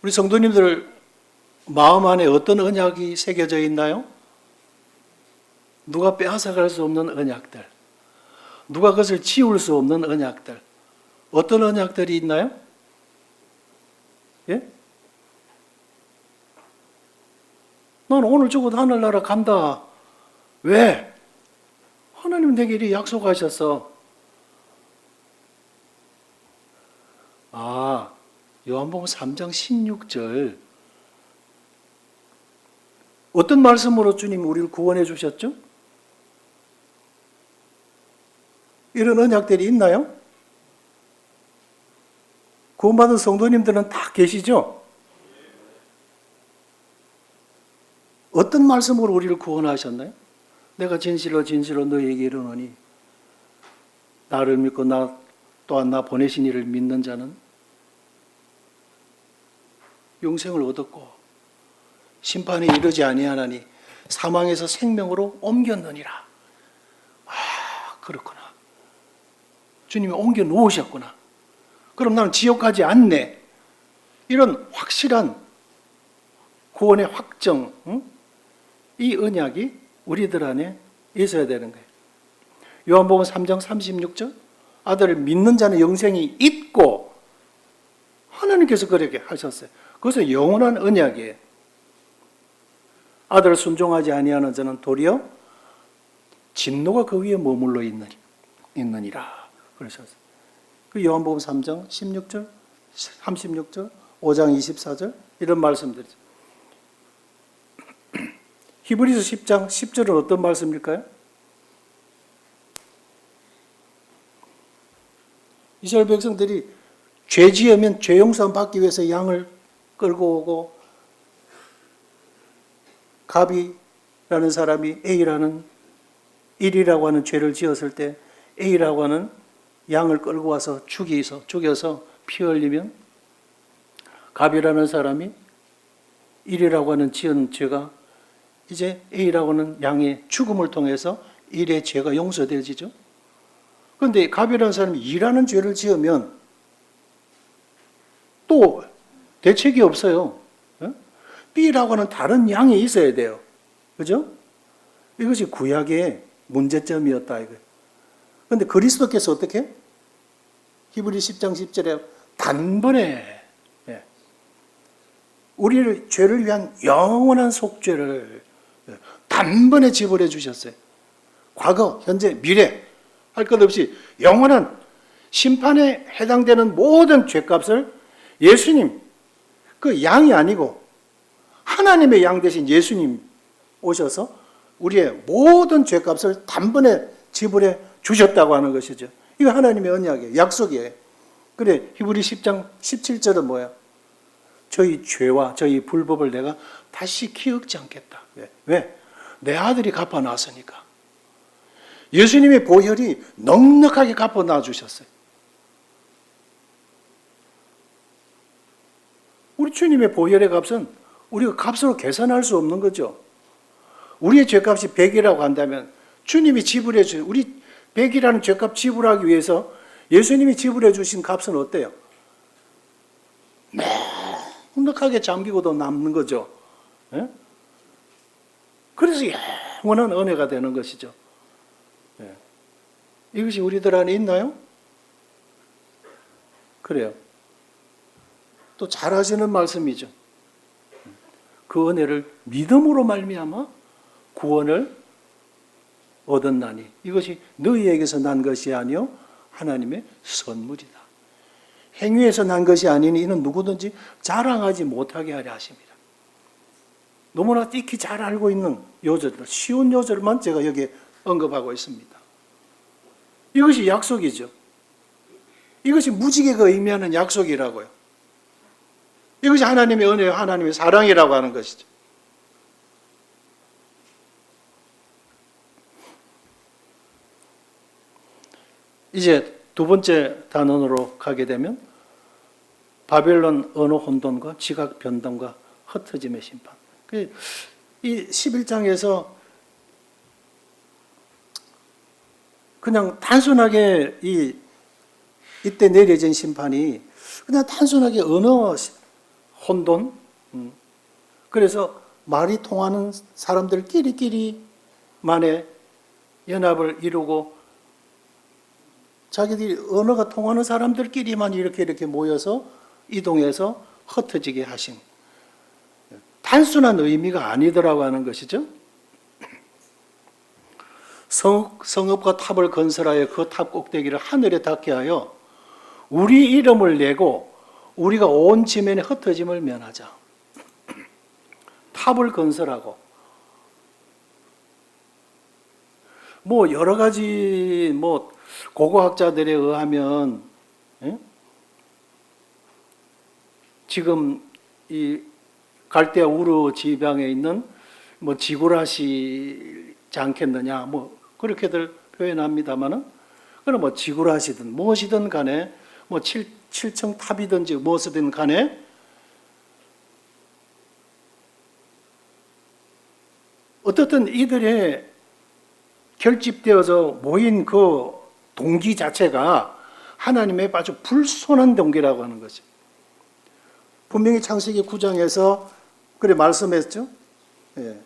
우리 성도님들 마음 안에 어떤 언약이 새겨져 있나요? 누가 빼앗아갈 수 없는 언약들, 누가 그것을 지울 수 없는 언약들, 어떤 언약들이 있나요? 예? 나는 오늘 죽어도 하늘나라 간다. 왜? 하나님 내게 이렇게 약속하셨어. 요한복음 3장 16절. 어떤 말씀으로 주님 우리를 구원해 주셨죠? 이런 언약들이 있나요? 구원받은 성도님들은 다 계시죠? 어떤 말씀으로 우리를 구원하셨나요? 내가 진실로 진실로 너희에게 이르노니 나를 믿고 나 또한 나 보내신 이를 믿는 자는 영생을 얻었고 심판에 이르지 아니하나니 사망에서 생명으로 옮겼느니라. 그렇구나. 주님이 옮겨 놓으셨구나. 그럼 나는 지옥 가지 않네. 이런 확실한 구원의 확정, 이 언약이 우리들 안에 있어야 되는 거예요. 요한복음 3장 36절 아들을 믿는 자는 영생이 있고 하나님께서 그렇게 하셨어요. 그것은 영원한 언약이에요. 아들을 순종하지 아니하는 자는 도리어 진노가 그 위에 머물러 있느니라 그러셨어요. 그 요한복음 3장 16절, 36절 5장 24절 이런 말씀들이죠. 히브리서 10장 10절은 어떤 말씀일까요? 이스라엘 백성들이 죄 지으면 죄 용서 받기 위해서 양을 끌고 오고, 갑이라는 사람이 A라는 일이라고 하는 죄를 지었을 때 A라고 하는 양을 끌고 와서 죽여서 피 흘리면 갑이라는 사람이 일이라고 하는 지은 죄가 이제 A라고 하는 양의 죽음을 통해서 일의 죄가 용서되어지죠. 그런데 갑이라는 사람이 일하는 죄를 지으면 또 대책이 없어요. B라고 하는 다른 양이 있어야 돼요. 그죠? 이것이 구약의 문제점이었다 이거예요. 그런데 그리스도께서 어떻게? 히브리 10장 10절에 단번에 우리를 죄를 위한 영원한 속죄를 단번에 지불해 주셨어요. 과거, 현재, 미래 할 것 없이 영원한 심판에 해당되는 모든 죄값을 예수님, 그 양이 아니고 하나님의 양 대신 예수님 오셔서 우리의 모든 죄값을 단번에 지불해 주셨다고 하는 것이죠. 이거 하나님의 언약이에요. 약속이에요. 그래, 히브리 10장 17절은 뭐야? 저희 죄와 저희 불법을 내가 다시 기억지 않겠다. 왜? 내 아들이 갚아놨으니까. 예수님의 보혈이 넉넉하게 갚아놔 주셨어요. 우리 주님의 보혈의 값은 우리가 값으로 계산할 수 없는 거죠. 우리의 죄값이 100이라고 한다면 주님이 지불해 주신, 우리 100이라는 죄값 지불하기 위해서 예수님이 지불해 주신 값은 어때요? 넉넉하게 잠기고도 남는 거죠. 예? 그래서 영원한 은혜가 되는 것이죠. 예. 이것이 우리들 안에 있나요? 그래요. 또 잘하시는 말씀이죠. 그 은혜를 믿음으로 말미암아 구원을 얻었나니 이것이 너희에게서 난 것이 아니요 하나님의 선물이다. 행위에서 난 것이 아니니 이는 누구든지 자랑하지 못하게 하려 하십니다. 너무나 익히 잘 알고 있는 요절들, 쉬운 요절만 제가 여기에 언급하고 있습니다. 이것이 약속이죠. 이것이 무지개가 의미하는 약속이라고요. 이것이 하나님의 은혜와 하나님의 사랑이라고 하는 것이죠. 이제 두 번째 단원으로 가게 되면 바벨론 언어 혼돈과 지각 변동과 흩어짐의 심판. 이 11장에서 그냥 단순하게 이때 내려진 심판이 그냥 단순하게 언어 혼돈, 그래서 말이 통하는 사람들끼리만의 연합을 이루고 자기들이 언어가 통하는 사람들끼리만 이렇게 모여서 이동해서 흩어지게 하신 단순한 의미가 아니더라고 하는 것이죠. 성읍과 탑을 건설하여 그 탑 꼭대기를 하늘에 닿게 하여 우리 이름을 내고 우리가 온 지면에 흩어짐을 면하자. 탑을 건설하고 뭐 여러 가지 고고학자들에 의하면 지금 이 갈대아 우르 지방에 있는 지구라시지 않겠느냐 그렇게들 표현합니다만은 그럼 지구라시든 무엇이든 간에 7층 탑이든지 무엇이든 간에 어떻든 이들의 결집되어서 모인 그 동기 자체가 하나님의 아주 불손한 동기라고 하는 거죠. 분명히 창세기 9장에서 그래 말씀했죠. 예.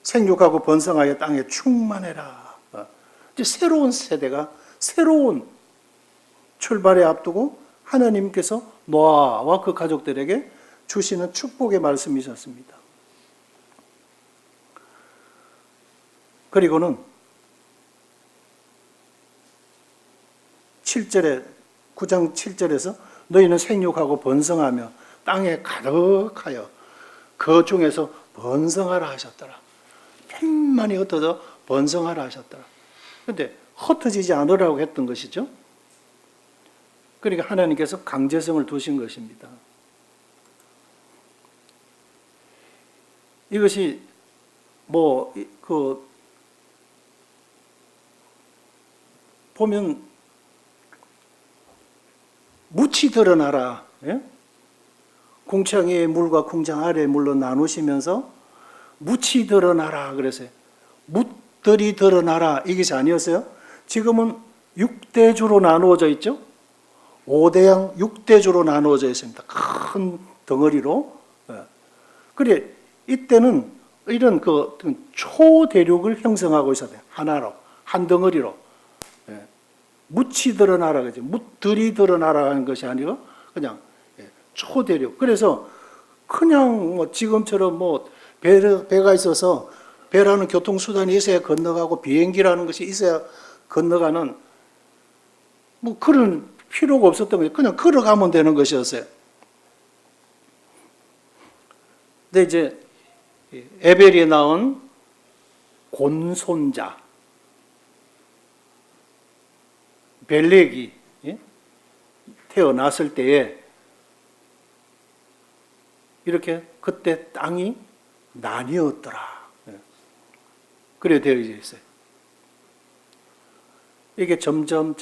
생육하고 번성하여 땅에 충만해라. 이제 새로운 세대가 새로운 출발에 앞두고 하나님께서 노아와 그 가족들에게 주시는 축복의 말씀이셨습니다. 그리고는 7절에 9장 7절에서 너희는 생육하고 번성하며 땅에 가득하여 그 중에서 번성하라 하셨더라. 편만이 흩어져 번성하라 하셨더라. 그런데 흩어지지 않으라고 했던 것이죠. 그러니까 하나님께서 강제성을 두신 것입니다. 이것이 보면 묻히 드러나라. 예? 궁창 위의 물과 궁창 아래의 물로 나누시면서 묻히 드러나라 그랬어요. 묻들이 드러나라 이것이 아니었어요. 지금은 6대주로 나누어져 있죠. 5대양 6대주로 나누어져 있습니다. 큰 덩어리로. 그래 이때는 이런 그 초대륙을 형성하고 있었어요. 하나로, 한 덩어리로. 묻이 드러나라 그죠. 묻들이 드러나라 하는 것이 아니고 그냥 초대륙. 그래서 그냥 지금처럼 배가 있어서 배라는 교통수단이 있어야 건너가고 비행기라는 것이 있어야 건너가는 그런 필요가 없었던 거예요. 그냥 걸어가면 되는 것이었어요. 근데 이제 에벨이 낳은 곤손자 벨렉이 태어났을 때에 이렇게 그때 땅이 나뉘었더라. 그래 되어 있어요. 이게 점점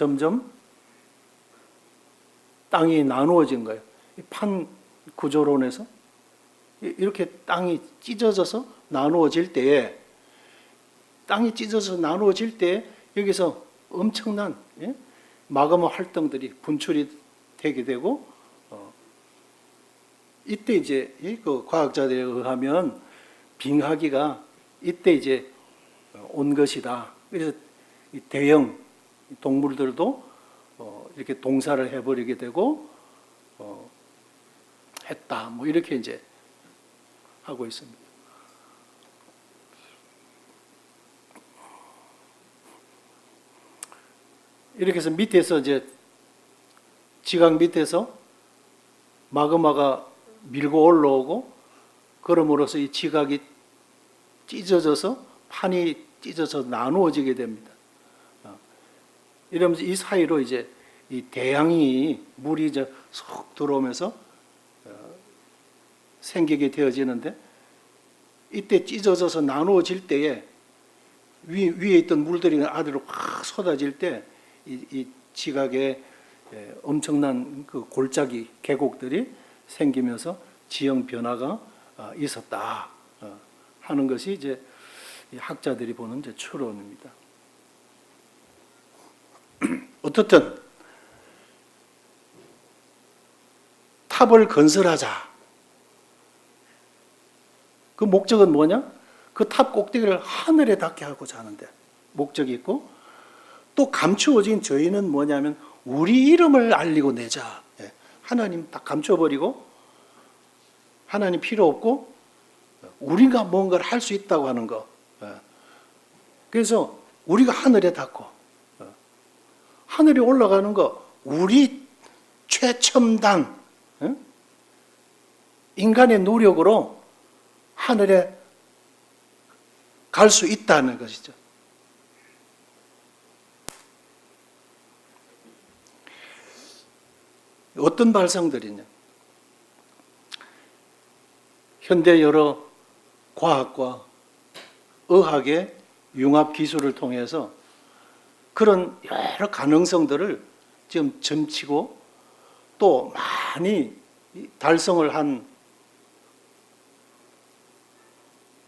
땅이 나누어진 거예요. 판 구조론에서 이렇게 땅이 찢어져서 나누어질 때에 여기서 엄청난 마그마 활동들이 분출이 되게 되고 이때 이제 그 과학자들에 의하면 빙하기가 이때 이제 온 것이다. 그래서 대형 동물들도 이렇게 동사를 해버리게 되고 했다. 이렇게 이제 하고 있습니다. 이렇게 해서 밑에서 이제 지각 밑에서 마그마가 밀고 올라오고 그럼으로써 이 지각이 찢어져서 판이 찢어져 나누어지게 됩니다. 이러면서 이 사이로 이제 이 대양이 물이 이제 쏙 들어오면서 생기게 되어지는데 이때 찢어져서 나누어질 때에 위에 있던 물들이 아래로 확 쏟아질 때 이 지각에 엄청난 그 골짜기 계곡들이 생기면서 지형 변화가 있었다 하는 것이 이제 학자들이 보는 이제 추론입니다. 어떻든 탑을 건설하자. 그 목적은 뭐냐? 그 탑 꼭대기를 하늘에 닿게 하고자 하는데 목적이 있고 또 감추어진 저희는 뭐냐면 우리 이름을 알리고 내자. 하나님 딱 감춰버리고 하나님 필요 없고 우리가 뭔가를 할 수 있다고 하는 거. 그래서 우리가 하늘에 닿고 하늘에 올라가는 거 우리 최첨단 인간의 노력으로 하늘에 갈 수 있다는 것이죠. 어떤 발상들이냐? 현대 여러 과학과 의학의 융합 기술을 통해서 그런 여러 가능성들을 지금 점치고 또 많이 달성을 한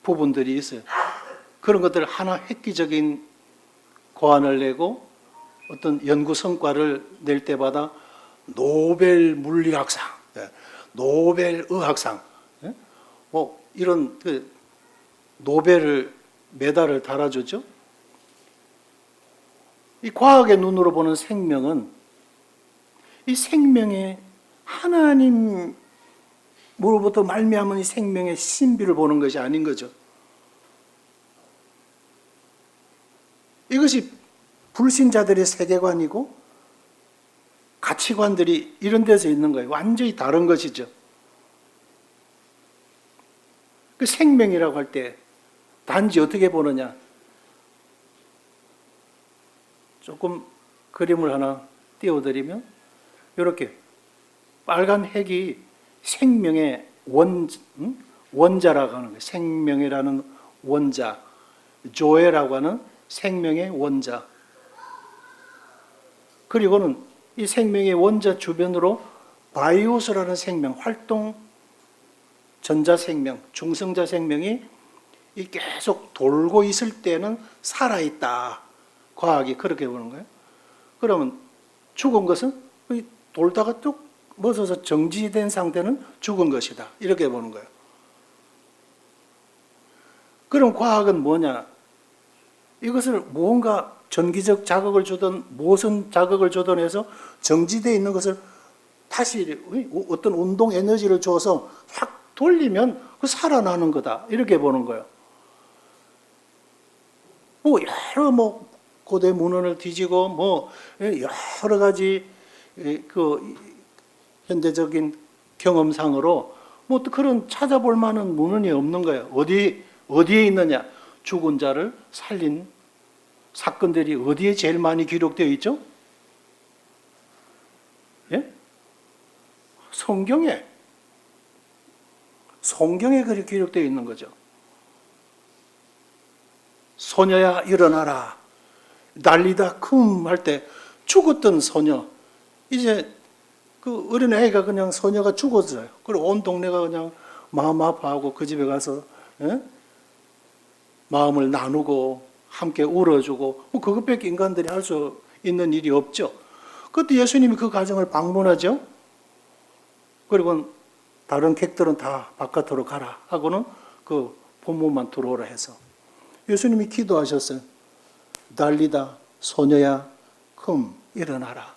부분들이 있어요. 그런 것들을 하나 획기적인 고안을 내고 어떤 연구 성과를 낼 때마다 노벨 물리학상, 노벨 의학상, 이런 그 노벨을 메달을 달아주죠. 이 과학의 눈으로 보는 생명은 이 생명의 하나님으로부터 말미암은 이 생명의 신비를 보는 것이 아닌 거죠. 이것이 불신자들의 세계관이고 가치관들이 이런 데서 있는 거예요. 완전히 다른 것이죠. 그 생명이라고 할 때 단지 어떻게 보느냐. 조금 그림을 하나 띄워드리면 이렇게 빨간 핵이 생명의 원자라고 하는 거예요. 생명이라는 원자, 조에라고 하는 생명의 원자. 그리고는 이 생명의 원자 주변으로 바이오스라는 생명, 활동 전자생명, 중성자 생명이 계속 돌고 있을 때는 살아있다. 과학이 그렇게 보는 거예요. 그러면 죽은 것은 돌다가 뚝 멎어서 정지된 상태는 죽은 것이다. 이렇게 보는 거예요. 그럼 과학은 뭐냐? 이것을 무언가 전기적 자극을 주든 무슨 자극을 주든 해서 정지되어 있는 것을 다시 어떤 운동 에너지를 줘서 확 돌리면 그 살아나는 거다. 이렇게 보는 거예요. 여러 고대 문헌을 뒤지고 여러 가지 그 현대적인 경험상으로 또 그런 찾아볼 만한 문헌이 없는 거예요. 어디에 있느냐? 죽은 자를 살린 사건들이 어디에 제일 많이 기록되어 있죠? 예? 성경에 그렇게 기록되어 있는 거죠. 소녀야 일어나라. 난리다 쿰 할 때 죽었던 소녀. 이제 그 어린아이가 그냥 소녀가 죽었어요. 그리고 온 동네가 그냥 마음 아파하고 그 집에 가서 마음을 나누고 함께 울어주고 그것밖에 인간들이 할 수 있는 일이 없죠. 그때 예수님이 그 가정을 방문하죠. 그리고 다른 객들은 다 바깥으로 가라 하고는 그 부모만 들어오라 해서 예수님이 기도하셨어요. 난리다 소녀야 쿰 일어나라.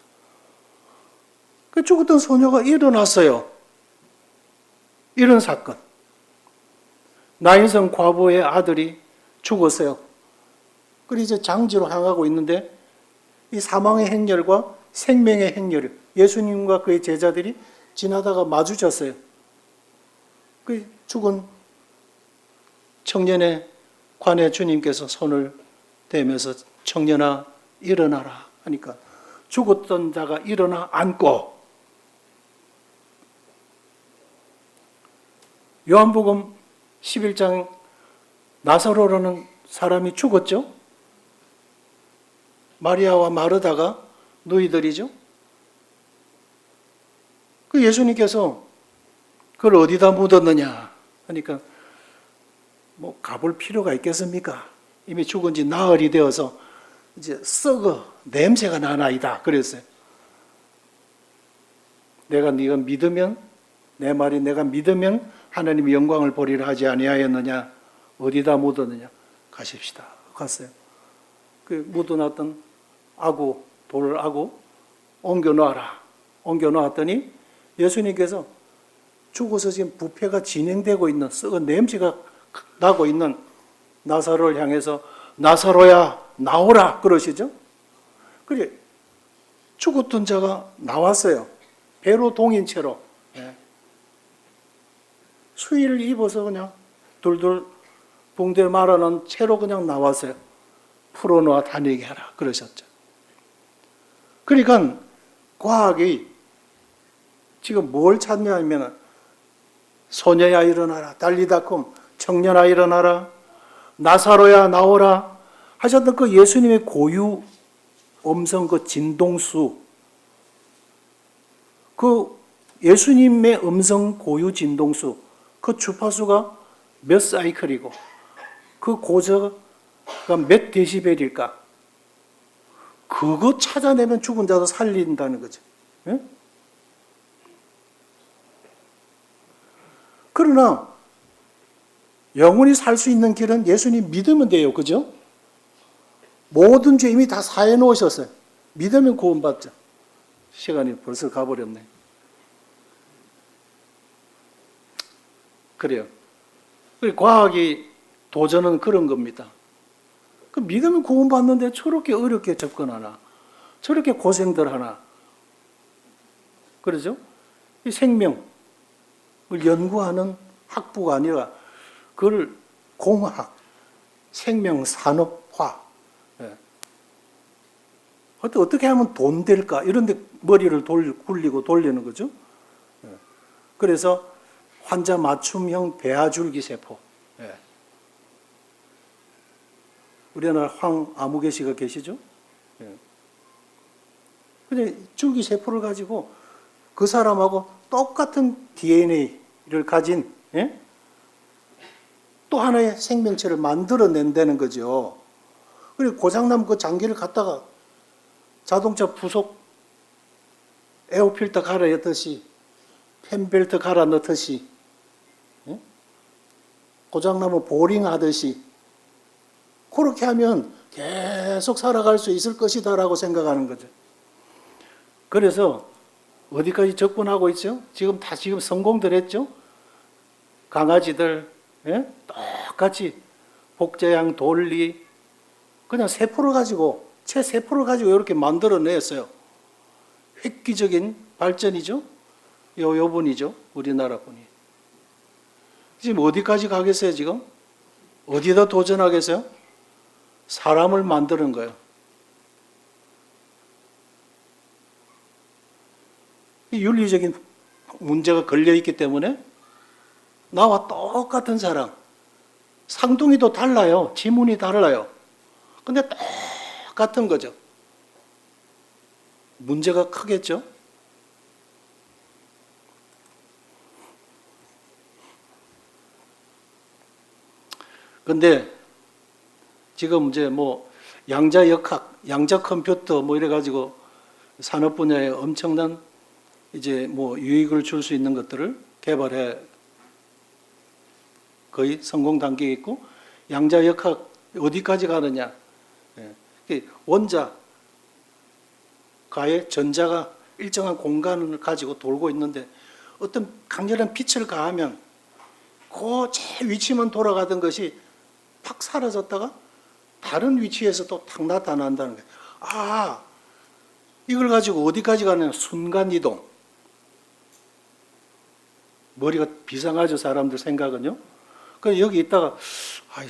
그 죽었던 소녀가 일어났어요. 이런 사건. 나인성 과부의 아들이 죽었어요. 그리고 이제 장지로 향하고 있는데 이 사망의 행렬과 생명의 행렬, 예수님과 그의 제자들이 지나다가 마주쳤어요. 그 죽은 청년의 관에 주님께서 손을 대면서 청년아 일어나라 하니까 죽었던 자가 일어나 앉고, 요한복음 11장 나사로라는 사람이 죽었죠. 마리아와 마르다가 너희들이죠. 그 예수님께서 그걸 어디다 묻었느냐 하니까 가볼 필요가 있겠습니까? 이미 죽은 지 나흘이 되어서 이제 썩어 냄새가 나나이다 그랬어요. 네가 믿으면, 내 말이 내가 믿으면 하나님의 영광을 보리라 하지 아니하였느냐. 어디다 묻었느냐. 가십시다. 갔어요. 그 묻어놨던 돌 아구 옮겨놓아라. 옮겨놓았더니 예수님께서 죽어서 지금 부패가 진행되고 있는, 썩은 냄새가 나고 있는 나사로를 향해서 나사로야 나오라 그러시죠. 그래 죽었던 자가 나왔어요. 배로 동인 채로. 수의를 입어서 그냥 둘둘 붕대 말아놓은 채로 그냥 나왔어요. 풀어놓아 다니게 하라 그러셨죠. 그러니까 과학이 지금 뭘 찾냐면 소녀야 일어나라, 달리다 쿰, 청년아 일어나라, 나사로야 나오라 하셨던 그 예수님의 고유 음성 그 진동수, 그 예수님의 음성 고유 진동수, 그 주파수가 몇 사이클이고 그 고저가 몇 데시벨일까? 그거 찾아내면 죽은 자도 살린다는 거죠. 예? 그러나 영원히 살 수 있는 길은 예수님 믿으면 돼요. 그죠? 모든 죄 이미 다 사해 놓으셨어요. 믿으면 구원받죠. 시간이 벌써 가버렸네. 그래요. 과학이 도전은 그런 겁니다. 그 믿으면 구원받는데 저렇게 어렵게 접근하나, 저렇게 고생들 하나. 그러죠? 이 생명을 연구하는 학부가 아니라 그걸 공학, 생명산업화. 예. 어떻게 하면 돈 될까? 이런 데 머리를 굴리고 돌리는 거죠. 예. 그래서 환자 맞춤형 배아줄기 세포. 예. 우리나라 황아무개 씨가 계시죠? 예. 근데 줄기 세포를 가지고 그 사람하고 똑같은 DNA를 가진, 예? 또 하나의 생명체를 만들어낸다는 거죠. 그리고 고장나면 그 장기를 갖다가 자동차 부속 에어필터 갈아 넣듯이, 펜벨트 갈아 넣듯이, 예? 고장나면 보링 하듯이, 그렇게 하면 계속 살아갈 수 있을 것이다라고 생각하는 거죠. 그래서 어디까지 접근하고 있죠? 지금 성공들 했죠? 강아지들, 예? 똑같이 복제양 돌리, 그냥 세포를 가지고, 채 세포를 가지고 이렇게 만들어냈어요. 획기적인 발전이죠? 요 분이죠? 우리나라 분이. 지금 어디까지 가겠어요, 지금? 어디다 도전하겠어요? 사람을 만드는 거예요. 이 윤리적인 문제가 걸려있기 때문에 나와 똑같은 사람, 상둥이도 달라요. 지문이 달라요. 근데 똑같은 거죠. 문제가 크겠죠? 근데 지금 이제 뭐 양자역학, 양자컴퓨터 뭐 이래가지고 산업 분야에 엄청난 이제 뭐 유익을 줄 수 있는 것들을 개발해 거의 성공 단계에 있고, 양자역학 어디까지 가느냐? 원자 가에 전자가 일정한 공간을 가지고 돌고 있는데 어떤 강렬한 빛을 가하면 그 제 위치만 돌아가던 것이 팍 사라졌다가 다른 위치에서 또 탁 나타난다는 거예요. 아, 이걸 가지고 어디까지 가느냐? 순간이동. 머리가 비상하죠, 사람들 생각은요. 그래서 여기 있다가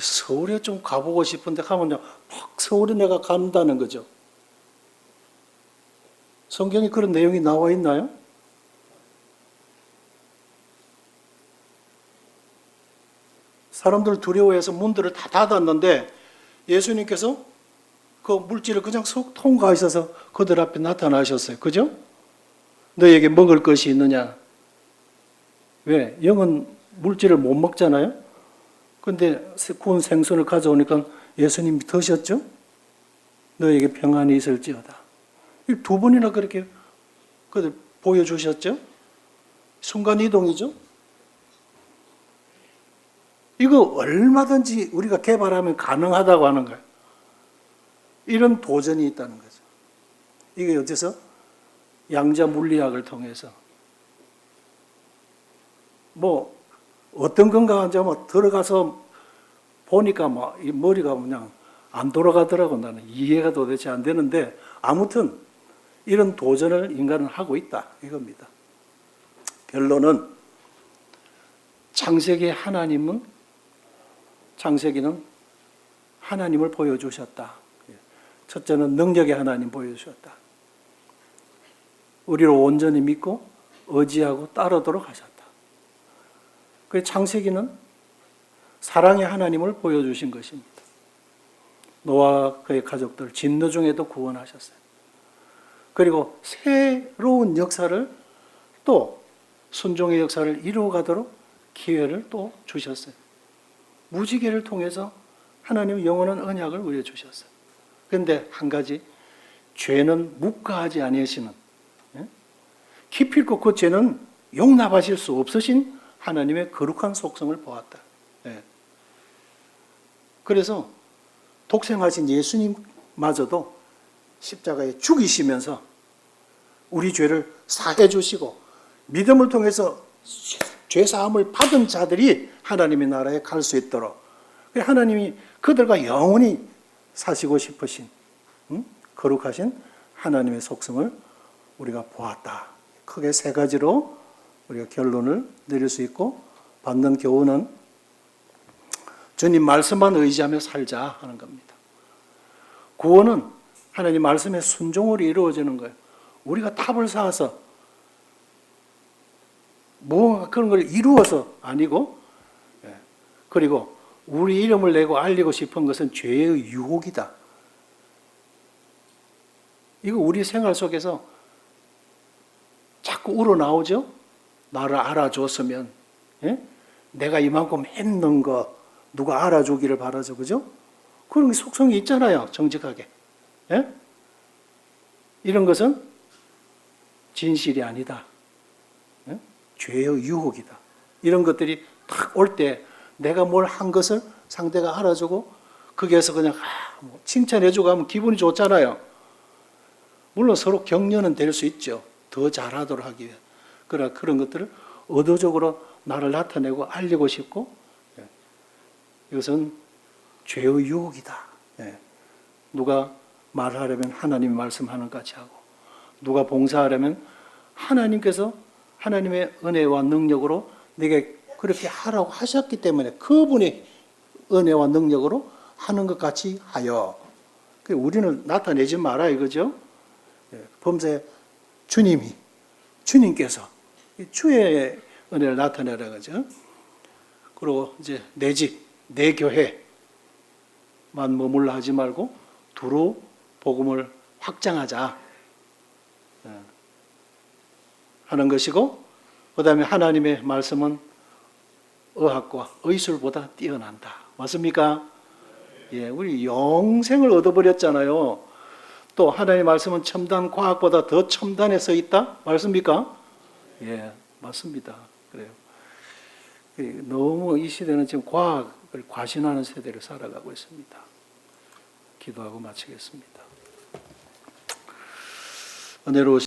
서울에 좀 가보고 싶은데 하면요, 막 서울에 내가 간다는 거죠. 성경에 그런 내용이 나와 있나요? 사람들 두려워해서 문들을 다 닫았는데 예수님께서 그 물질을 그냥 쏙 통과하셔서 그들 앞에 나타나셨어요. 그죠? 너에게 먹을 것이 있느냐? 왜? 영은 물질을 못 먹잖아요? 근데 구운 생선을 가져오니까 예수님이 드셨죠? 너에게 평안이 있을지어다. 두 번이나 그렇게 그들 보여주셨죠? 순간이동이죠? 이거 얼마든지 우리가 개발하면 가능하다고 하는 거예요. 이런 도전이 있다는 거죠. 이게 어째서? 양자 물리학을 통해서. 뭐 어떤 건가 하면 뭐 들어가서 보니까 뭐 이 머리가 그냥 안 돌아가더라고. 나는 이해가 도대체 안 되는데 아무튼 이런 도전을 인간은 하고 있다 이겁니다. 결론은 창세기의 창세기는 하나님을 보여주셨다. 첫째는 능력의 하나님 보여주셨다. 우리를 온전히 믿고 의지하고 따르도록 하셨다. 그 창세기는 사랑의 하나님을 보여주신 것입니다. 노아와 그의 가족들 진노 중에도 구원하셨어요. 그리고 새로운 역사를 또 순종의 역사를 이루어가도록 기회를 또 주셨어요. 무지개를 통해서 하나님의 영원한 언약을 우리에게 주셨어요. 그런데 한 가지, 죄는 묵과하지 아니하시는, 깊이 있고 그 죄는 용납하실 수 없으신 하나님의 거룩한 속성을 보았다. 그래서 독생하신 예수님마저도 십자가에 죽이시면서 우리 죄를 사해 주시고 믿음을 통해서 죄 사함을 받은 자들이 하나님의 나라에 갈 수 있도록 하나님이 그들과 영원히 사시고 싶으신 거룩하신 하나님의 속성을 우리가 보았다. 크게 세 가지로 우리가 결론을 내릴 수 있고, 받는 교훈은 주님 말씀만 의지하며 살자 하는 겁니다. 구원은 하나님 말씀의 순종으로 이루어지는 거예요. 우리가 탑을 쌓아서 뭐 그런 걸 이루어서 아니고, 그리고 우리 이름을 내고 알리고 싶은 것은 죄의 유혹이다. 이거 우리 생활 속에서 자꾸 우러나오죠? 나를 알아줬으면, 내가 이만큼 했는 거 누가 알아주기를 바라죠, 그죠? 그런 속성이 있잖아요, 정직하게. 이런 것은 진실이 아니다. 죄의 유혹이다. 이런 것들이 딱 올 때 내가 뭘 한 것을 상대가 알아주고 거기에서 그냥 칭찬해주고 하면 기분이 좋잖아요. 물론 서로 격려는 될 수 있죠. 더 잘하도록 하기 위해. 그런 것들을 의도적으로 나를 나타내고 알리고 싶고, 이것은 죄의 유혹이다. 누가 말하려면 하나님이 말씀하는 것 같이 하고, 누가 봉사하려면 하나님께서 하나님의 은혜와 능력으로 내게 그렇게 하라고 하셨기 때문에 그분의 은혜와 능력으로 하는 것 같이 하여. 우리는 나타내지 마라 이거죠. 범사에 주님께서 주의 은혜를 나타내라 그죠. 그리고 이제 내 집, 내 교회만 머물러 하지 말고 두루 복음을 확장하자 하는 것이고, 그 다음에 하나님의 말씀은 의학과 의술보다 뛰어난다. 맞습니까? 우리 영생을 얻어버렸잖아요. 또 하나님의 말씀은 첨단 과학보다 더 첨단에 서 있다? 맞습니까? 맞습니다. 그래요. 너무 이 시대는 지금 과학을 과신하는 세대를 살아가고 있습니다. 기도하고 마치겠습니다. 은혜로우신